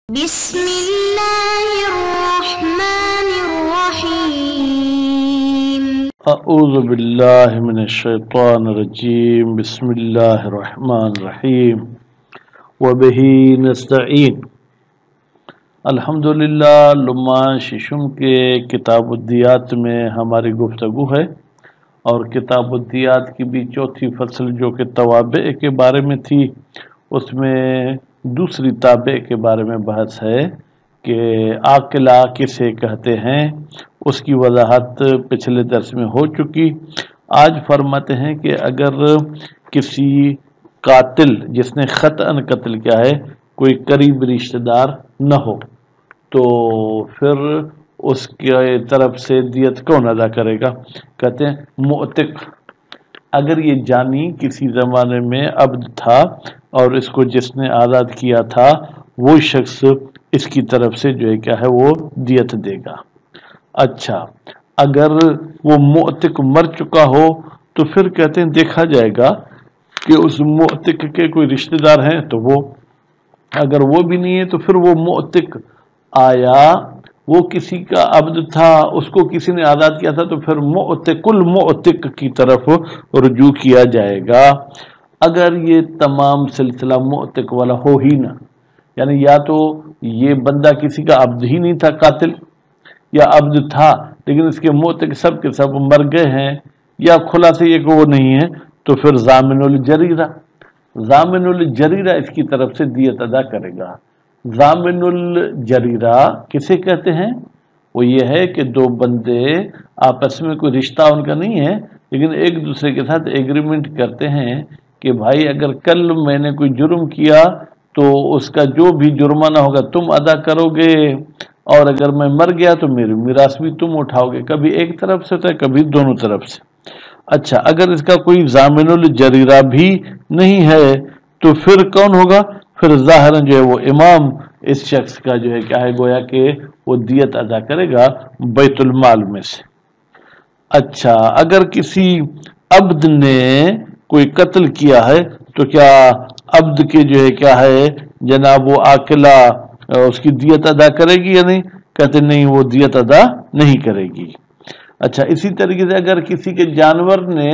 بسم الله الرحمن الرحيم اعوذ باللہ من الشیطان الرجیم بسم اللہ الرحمن الرحیم وبہ نستعین الحمدللہ لمحہ ششم کے کتاب الدیات میں ہماری گفتگو ہے، اور کتاب الدیات کی بھی چوتھی فصل جو کہ توابع کے بارے میں تھی، اس میں دوسری تابع کے بارے میں بحث ہے کہ عاقلہ کسے کہتے ہیں، اس کی وضاحت پچھلے درس میں ہو چکی۔ آج فرماتے ہیں کہ اگر کسی قاتل جس نے خطأً قتل کیا ہے کوئی قریب رشتہ دار نہ ہو تو پھر اس کی طرف سے دیت کون ادا کرے گا؟ کہتے ہیں معتق۔ اگر یہ جانی کسی زمانے میں عبد تھا اور اس کو جس نے آزاد کیا تھا وہ شخص اس کی طرف سے جو ہے کیا ہے وہ دیت دے گا۔ اچھا، اگر وہ معتق مر چکا ہو تو پھر کہتے ہیں دیکھا جائے گا کہ اس معتق کے کوئی رشتہ دار ہیں تو وہ، اگر وہ بھی نہیں ہے تو پھر وہ معتق آیا وہ کسی کا عبد تھا، اس کو کسی نے آزاد کیا تھا تو پھر معتق المعتق کی طرف رجوع کیا جائے گا۔ اگر یہ تمام سلسلہ معتق والا ہو ہی نہ، یعنی یا تو یہ بندہ کسی کا عبد ہی نہیں تھا قاتل، یا عبد تھا لیکن اس کے معتق سب کے سب مر گئے ہیں، یا خلاصے یہ کہ وہ نہیں ہے، تو پھر ضامن الجریرہ اس کی طرف سے دیت ادا کرے گا۔ ضامن الجریرہ کسے کہتے ہیں؟ وہ یہ ہے کہ دو بندے آپس میں کوئی رشتہ ان کا نہیں ہے لیکن ایک دوسرے کے ساتھ ایگریمنٹ کرتے ہیں کہ بھائی اگر کل میں نے کوئی جرم کیا تو اس کا جو بھی جرمانہ ہوگا تم ادا کرو گے، اور اگر میں مر گیا تو میری میراث بھی تم اٹھاؤ گے۔ کبھی ایک طرف سے ہوتا ہے کبھی دونوں طرف سے۔ اچھا، اگر اس کا کوئی ضامن الجریرہ بھی نہیں ہے تو پھر کون ہوگا؟ پھر ظاہراً جو ہے وہ امام اس شخص کا جو ہے کیا ہے گویا کہ وہ دیت ادا کرے گا بیت المال میں سے۔ اچھا، اگر کسی عبد نے کوئی قتل کیا ہے تو کیا عبد کے جو ہے کیا ہے جناب وہ عاقلہ اس کی دیت ادا کرے گی یا نہیں؟ کہتے نہیں، وہ دیت ادا نہیں کرے گی۔ اچھا، اسی طریقے سے اگر کسی کے جانور نے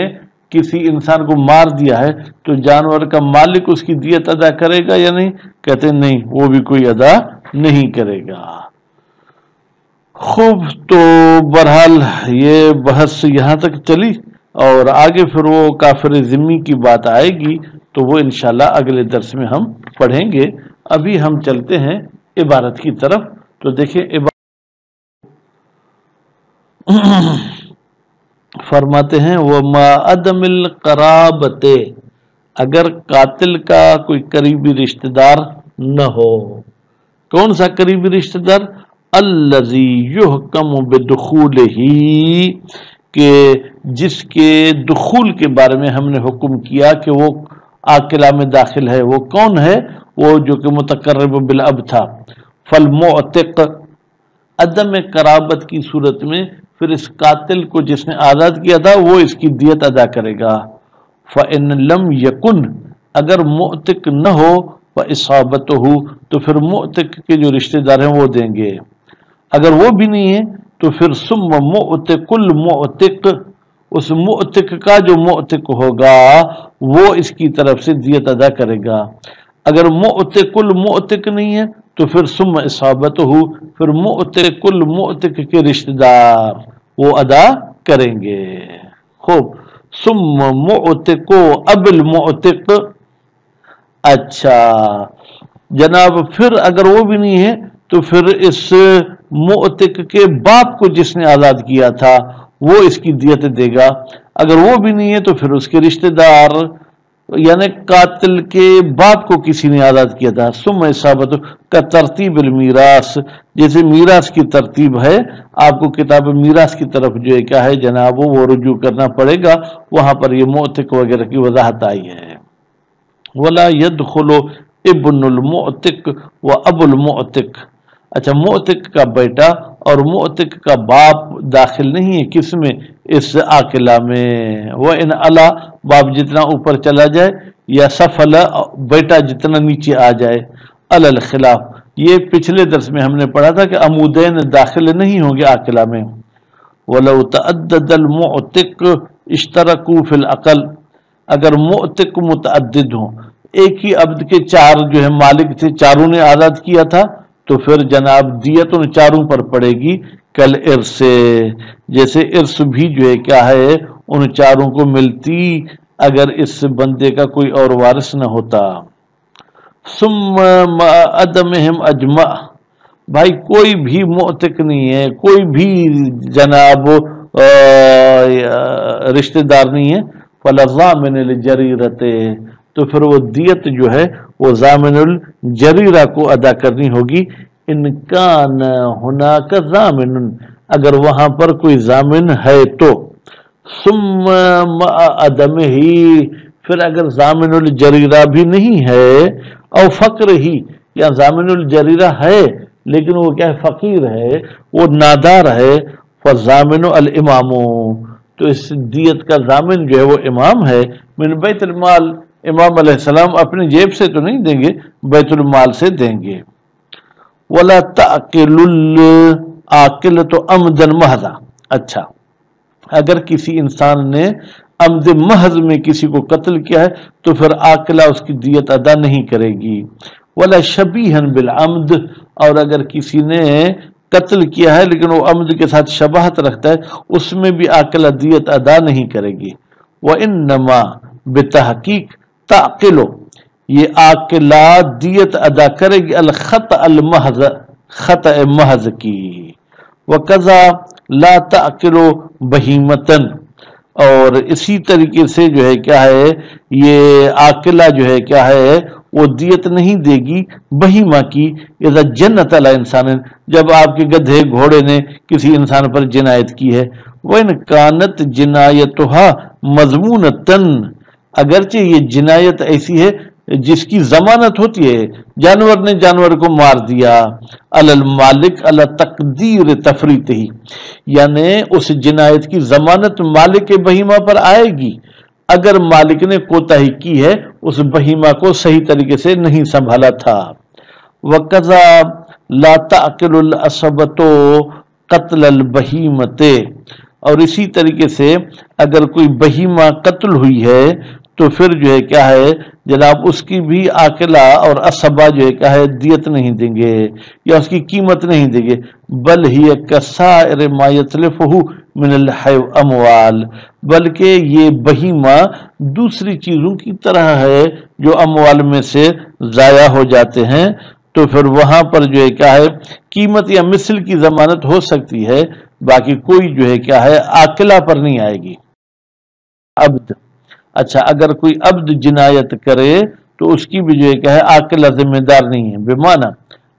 کسی انسان کو مار دیا ہے تو جانور کا مالک اس کی دیت ادا کرے گا یا نہیں؟ کہتے نہیں، وہ بھی کوئی ادا نہیں کرے گا۔ خوب، تو بہرحال یہ بحث یہاں تک چلی، اور آگے پھر وہ کافر ذمہ کی بات آئے گی تو وہ انشاءاللہ اگلے درس میں ہم پڑھیں گے۔ ابھی ہم چلتے ہیں عبارت کی طرف، تو دیکھیں فرماتے ہیں وَمَا عَدَمِ الْقَرَابَتِ، اگر قاتل کا کوئی قریبی رشتہ دار نہ ہو۔ کون سا قریبی رشتہ دار؟ الَّذِي يُحْكَمُ بِدُخُولِهِ، کہ جس کے دخول کے بارے میں ہم نے حکم کیا کہ وہ عاقلہ میں داخل ہے۔ وہ کون ہے؟ وہ جو کہ متقرب بالاب تھا۔ فالمعتق، عدم قرابت کی صورت میں پھر اس قاتل کو جس نے آزاد کیا تھا وہ اس کی دیت ادا کرے گا۔ فَإِن لَمْ يَكُنْ، اگر معتق نہ ہو، فَإِصَابَتُهُ، تو پھر معتق کے جو رشتہ دار ہیں وہ دیں گے۔ اگر وہ بھی نہیں ہے تو پھر ثم معتق المعتق، اس معتق کا جو معتق ہوگا وہ اس کی طرف سے دیت ادا کرے گا۔ اگر معتق المعتق نہیں ہے تو پھر ثم اصابتہ، پھر معتق المعتق کے رشتہ دار وہ ادا کریں گے۔ خوب، ثم معتق اب المعتق، اچھا جناب، پھر اگر وہ بھی نہیں ہے تو پھر اس معتق کے باپ کو جس نے آزاد کیا تھا وہ اس کی دیت دے گا۔ اگر وہ بھی نہیں ہے تو پھر اس کے رشتہ دار، یعنی قاتل کے باپ کو کسی نے آزاد کیا تھا۔ ثم اصابت کا ترتیب المیراث، جیسے میراث کی ترتیب ہے، آپ کو کتاب میراث کی طرف جو ہے کیا ہے جناب وہ رجوع کرنا پڑے گا، وہاں پر یہ معتق وغیرہ کی وضاحت آئی ہے۔ ولا يدخل ابن المعتق و ابو المعتق، اچھا معتق کا بیٹا اور معتق کا باپ داخل نہیں ہے کس میں؟ اس عاقلہ میں۔ وَإِنْ عَلَى، باپ جتنا اوپر چلا جائے، یا سفل، بیٹا جتنا نیچے آ جائے، علی الخلاف، یہ پچھلے درس میں ہم نے پڑھا تھا کہ عمودین داخل نہیں ہوں گے عاقلہ میں. وَلَوْ تَعَدَّدَ الْمُعْتِقُ اشْتَرَكُوا فِي الْعَقْلِ، اگر معتق متعدد ہوں، ایک ہی عبد کے چار جو ہے مالک تھے، چاروں نے آزاد کیا تھا، تو پھر جناب دیت ان چاروں پر پڑے گی. کل ارث، جیسے ارث بھی جو ہے کیا ہے ان چاروں کو ملتی اگر اس بندے کا کوئی اور وارث نہ ہوتا. ثم عدمہم اجمع، بھائی کوئی بھی معتق نہیں ہے، کوئی بھی جناب رشتہ دار نہیں ہے، فلا ضامن للجریرۃ، تو پھر وہ دیت جو ہے وہ ضامن الجریرہ کو ادا کرنی ہوگی. ان کان ہناک ضامن، اگر وہاں پر کوئی ضامن ہے تو. ثم مع عدمہ، پھر اگر ضامن الجریرہ بھی نہیں ہے، او فقر ہی، یا ضامن الجریرہ ہے لیکن وہ کیا ہے فقیر ہے، وہ نادار ہے، فضامن الامام، تو اس دیت کا ضامن جو ہے وہ امام ہے. من بیت المال، امام علیہ السلام اپنی جیب سے تو نہیں دیں گے، بیت المال سے دیں گے. ولا تعقل العاقلۃ عمدا محضا، اچھا اگر کسی انسان نے عمد محض میں کسی کو قتل کیا ہے تو پھر عاقلہ اس کی دیت ادا نہیں کرے گی. ولا شبیہا بالعمد، اور اگر کسی نے قتل کیا ہے لیکن وہ عمد کے ساتھ شباہت رکھتا ہے، اس میں بھی عاقلہ دیت ادا نہیں کرے گی. وانما بتحقیق تعقل، یہ عاقلہ دیت ادا کرے گی الخطأ المحض، خطأ محض کی. وقضا لا تعقل بہیمتن، اور اسی طریقے سے جو ہے کیا ہے یہ عاقلہ جو ہے کیا ہے وہ دیت نہیں دے گی بہیمہ کی. اذا جنت علی انسان، جب آپ کے گدھے گھوڑے نے کسی انسان پر جنایت کی ہے. وَإِنْ كَانَتْ جِنَایَتُهَا مَضْمُونَةً، اگرچہ یہ جنایت ایسی ہے جس کی ضمانت ہوتی ہے، جانور نے جانور کو مار دیا، علی المالک علی تقدیر تفریط ہی، یعنی اس جنایت کی ضمانت مالک بہیمہ پر آئے گی اگر مالک نے کوتاہی کی ہے، اس بہیمہ کو صحیح طریقے سے نہیں سنبھالا تھا. وقضا لا تعقل العصبۃ قتل البہیمۃ، اور اسی طریقے سے اگر کوئی بہیمہ قتل ہوئی ہے تو پھر جو ہے کیا ہے جناب اس کی بھی عاقلہ اور عصبہ جو ہے کیا ہے دیت نہیں دیں گے یا اس کی قیمت نہیں دیں گے. بل ہی کسائر ما یتلفہ من الاموال، بلکہ یہ بہیمہ دوسری چیزوں کی طرح ہے جو اموال میں سے ضائع ہو جاتے ہیں، تو پھر وہاں پر جو ہے کیا ہے قیمت یا مثل کی ضمانت ہو سکتی ہے، باقی کوئی جو ہے کیا ہے عاقلہ پر نہیں آئے گی. عبد، اچھا اگر کوئی عبد جنایت کرے تو اس کی بھی جو ہے کیا ہے عاقلہ ذمہ دار نہیں ہے. بمعنی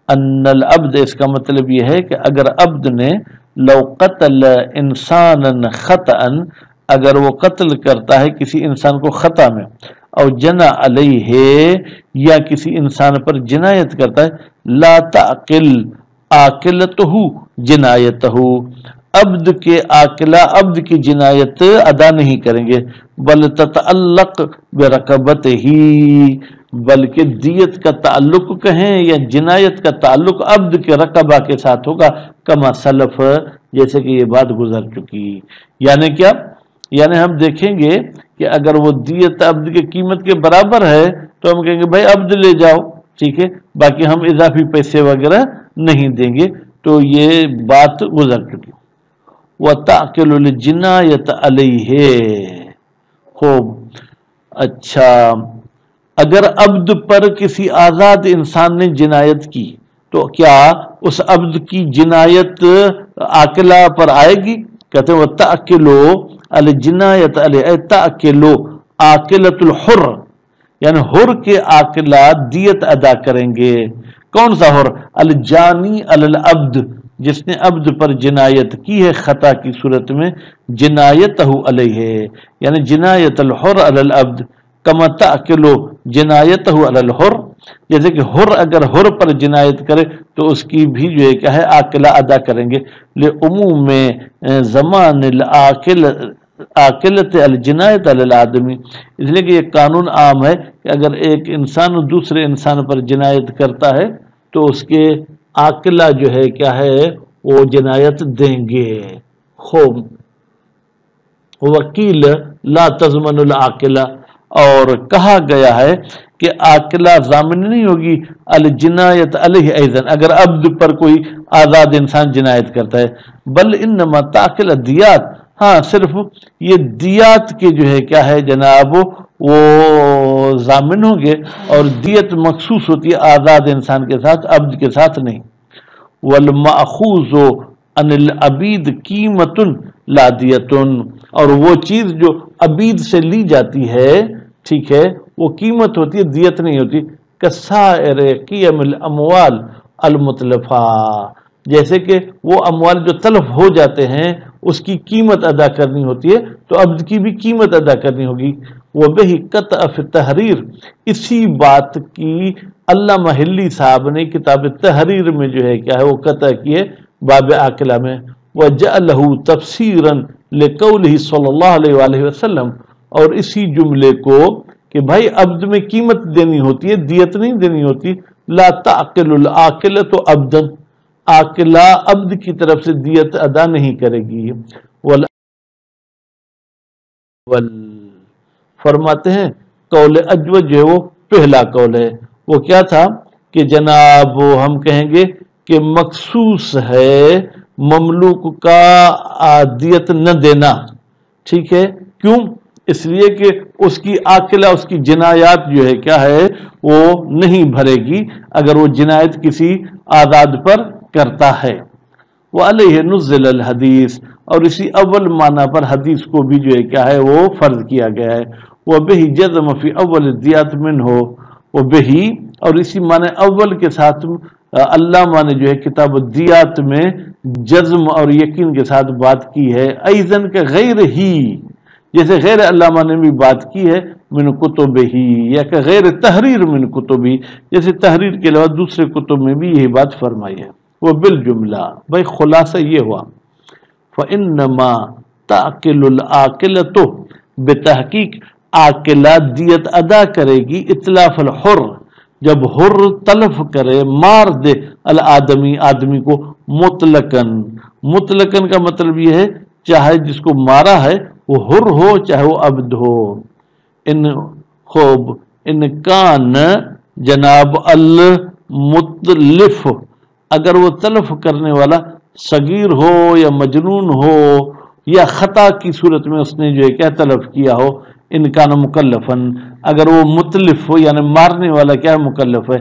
ان العبد، اس کا مطلب یہ ہے کہ اگر عبد نے لو قتل انسانا خطأ، اگر وہ قتل کرتا ہے کسی انسان کو خطا میں، او جنا علیہ، یا کسی انسان پر جنایت کرتا ہے، لا تعقل عاقلتہ جنایتہ، عبد کے عاقلہ عبد کی جنایت ادا نہیں کریں گے. بل تتعلق برقبتہ، بلکہ دیت کا تعلق کہیں یا جنایت کا تعلق عبد کے رقبہ کے ساتھ ہوگا، کما سلف، جیسے کہ یہ بات گزر چکی. یعنی کیا، یعنی ہم دیکھیں گے کہ اگر وہ دیت عبد کی قیمت کے برابر ہے تو ہم کہیں گے بھائی عبد لے جاؤ، ٹھیک ہے، باقی ہم اضافی پیسے وغیرہ نہیں دیں گے، تو یہ بات گزر چکی. وَتَعْقِلُ الْجِنَایَةَ عَلَیْهِ، خوب، اچھا اگر عبد پر کسی آزاد انسان نے جنایت کی تو کیا اس عبد کی جنایت عاقلہ پر آئے گی؟ کہتے ہیں وَتَعْقِلُ الْجِنَایَةَ عَلَیْهِ، تَعْقِلُ عاقلۃ الحر، یعنی حر کے عاقلہ دیت ادا کریں گے. کون سا حر؟ الجانی علی العبد، جس نے عبد پر جنایت کی ہے خطا کی صورت میں، جنایتہ علیہ، یعنی جنایت الحر علی العبد، کما تعقل جنایتہ علی الحر، جیسے کہ حر اگر حر پر جنایت کرے تو اس کی بھی جو ہے کیا ہے عاقلہ ادا کریں گے. لعموم زمان عاقلت الجنایت علی الآدمی، اس لیے کہ یہ قانون عام ہے کہ اگر ایک انسان دوسرے انسان پر جنایت کرتا ہے تو اس کے عاقلہ جو ہے کیا ہے وہ جنایت دیں گے. خوب وکیل لا تضمن العاقلہ، اور کہا گیا ہے کہ عاقلہ ضامن نہیں ہوگی الجنایت علیہ ایضا، اگر عبد پر کوئی آزاد انسان جنایت کرتا ہے. بل انما تعقل الدیات، ہاں صرف یہ دیات کے جو ہے کیا ہے جناب وہ ضامن ہوں گے، اور دیت مخصوص ہوتی ہے آزاد انسان کے ساتھ، عبد کے ساتھ نہیں. والمأخوذ عن العبید قیمت لا دیت، اور وہ چیز جو عبید سے لی جاتی ہے ٹھیک ہے وہ قیمت ہوتی ہے، دیت نہیں ہوتی. کسائر قیم الاموال المتلفہ، جیسے کہ وہ اموال جو تلف ہو جاتے ہیں اس کی قیمت ادا کرنی ہوتی ہے، تو عبد کی بھی قیمت ادا کرنی ہوگی. وبہ قطع فی التحریر، اسی بات کی علامہ حلی صاحب نے کتاب تحریر میں جو ہے کیا ہے وہ قطع کیے باب عاقلہ میں. وجعلہ تفسیرا لقولہ صلی اللہ علیہ وآلہ وسلم، اور اسی جملے کو کہ بھائی عبد میں قیمت دینی ہوتی ہے، دیت نہیں دینی ہوتی. لا تعقل العاقلۃ عبدا، عاقلہ عبد کی طرف سے دیت ادا نہیں کرے گی. فرماتے ہیں قول اجوج جو ہے وہ پہلا قول ہے. وہ کیا تھا کہ جناب ہم کہیں گے کہ مخصوص ہے مملوک کا دیت نہ دینا، ٹھیک ہے. کیوں؟ اس لیے کہ اس کی عاقلہ اس کی جنایات جو ہے کیا ہے وہ نہیں بھرے گی اگر وہ جنایت کسی آزاد پر کرتا ہے. وعلیہ نزل الحدیث، اور اسی اول معنی پر حدیث کو بھی جو ہے کیا ہے وہ فرض کیا گیا ہے. وبہ جزم فی اول الدیات منہ، وبہ اور اسی معنی اول کے ساتھ علامہ نے جو ہے کتاب الدیات میں جزم اور یقین کے ساتھ بات کی ہے. ایذن کہ غیر ہی، جیسے غیر علامہ نے بھی بات کی ہے من کتب ہی، یا کہ غیر تحریر من کتب ہی، جیسے تحریر کے علاوہ دوسرے کتب میں بھی یہی بات فرمائی ہے. وہ بالجملہ بھائی خلاصہ یہ ہوا فإنما تعقل العاقلۃ، بتحقیق عاقلہ دیت ادا کرے گی اطلاف الحر، جب حر تلف کرے مار دے الآدمی آدمی کو مطلقاً. مطلقاً کا مطلب یہ ہے چاہے جس کو مارا ہے وہ حر ہو چاہے وہ عبد ہو. ان خوب ان کان جناب المتلف، اگر وہ تلف کرنے والا صغیر ہو یا مجنون ہو یا خطا کی صورت میں اس نے جو ہے کیا تلف کیا ہو. ان کان مکلفن، اگر وہ متلف ہو یعنی مارنے والا کیا مکلف ہے.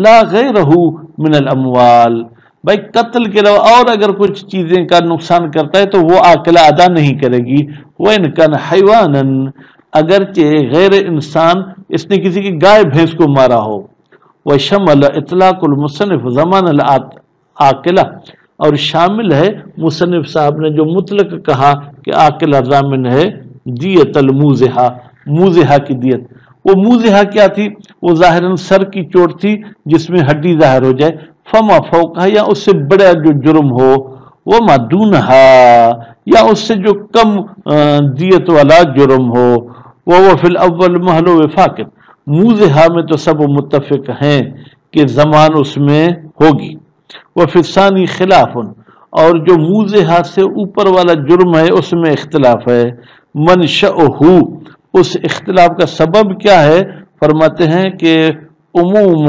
لا غیرہ من الاموال، بھائی قتل کے علاوہ اور اگر کچھ چیزیں کا نقصان کرتا ہے تو وہ عاقلہ ادا نہیں کرے گی. وَإِنْ كَانَ حَيْوَانًا، اگرچہ غیر انسان اس نے کسی کی گائے بھینس کو مارا ہو. وَشَمَلَ اطلاق المصنف زمان العاقلہ، اور شامل ہے مصنف صاحب نے جو مطلق کہا کہ عاقلہ ضامن ہے دیت الموزہا، موزہا کی دیت. وہ موزہا کیا تھی؟ وہ ظاہراً سر کی چوٹ تھی جس میں ہڈی ظاہر ہو جائے. فما فوقہا، یا اس سے بڑا جو جرم ہو. وما دونہا، یا اس سے جو کم دیت والا جرم ہو. وہ فی الاول محل وفاقت، موزہا میں تو سب متفق ہیں کہ زمان اس میں ہوگی. وفی الثانی خلاف، اور جو موزہا سے اوپر والا جرم ہے اس میں اختلاف ہے. منشأہ، اس اختلاف کا سبب کیا ہے؟ فرماتے ہیں کہ عموم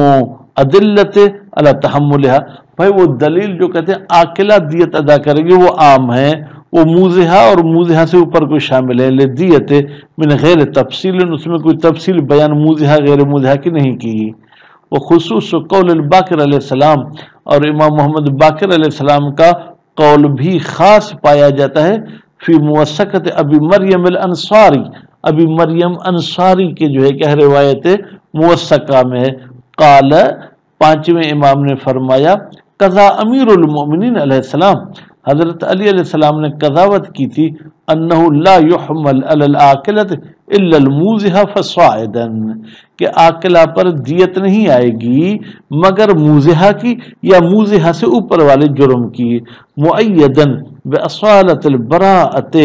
ادلت علی تحملها، بھائی وہ دلیل جو کہتے ہیں عاقلہ دیت ادا کرے گی وہ عام ہے، وہ موزہا اور موزہا سے اوپر کو شامل ہے. لدیت من غیر تفصیل، اس میں کوئی تفصیل بیان موزہا غیر موزہا کی نہیں کی. وخصوص قول الباقر علیہ السلام، اور امام محمد باقر علیہ السلام کا قول بھی خاص پایا جاتا ہے فی موثقت ابی مریم الانصاری، ابی مریم انصاری کے جو ہے کہ روایت موثقہ میں ہے. قال، پانچویں امام نے فرمایا قضا امیر المؤمنین علیہ السلام، حضرت علی علیہ السلام نے قضاوت کی تھی انہ لا یحمل علی العاقلۃ الا الموزہا فصاعدا، کہ عاقلہ پر دیت نہیں آئے گی مگر موزہا کی یا موزہا سے اوپر والے جرم کی. مؤیداً باصالۃ البراءۃ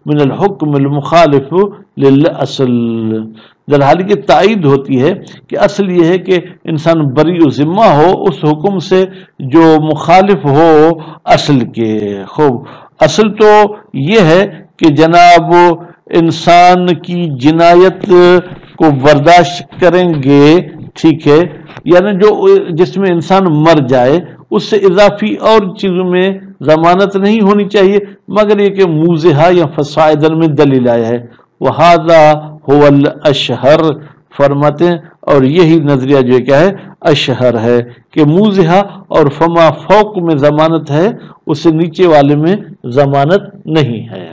من الحکم المخالف للاصل، در حال کہ تائید ہوتی ہے کہ اصل یہ ہے کہ انسان بری و ذمہ ہو اس حکم سے جو مخالف ہو اصل کے۔ خوب، اصل تو یہ ہے کہ جناب انسان کی جنایت کو برداشت کریں گے، ٹھیک ہے، یعنی جو جس میں انسان مر جائے اس سے اضافی اور چیزوں میں ضمانت نہیں ہونی چاہیے مگر یہ کہ موضحہ یا فصائدا میں دلیل آیا ہے۔ وہذا هو الاشہر، فرماتے ہیں اور یہی نظریہ جو کیا ہے اشہر ہے کہ موضحہ اور فما فوق میں ضمانت ہے، اس سے نیچے والے میں ضمانت نہیں ہے۔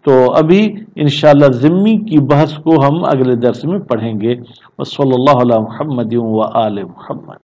تو ابھی انشاءاللہ ذمی کی بحث کو ہم اگلے درس میں پڑھیں گے۔ وصلی اللہ علی محمد و آل محمد۔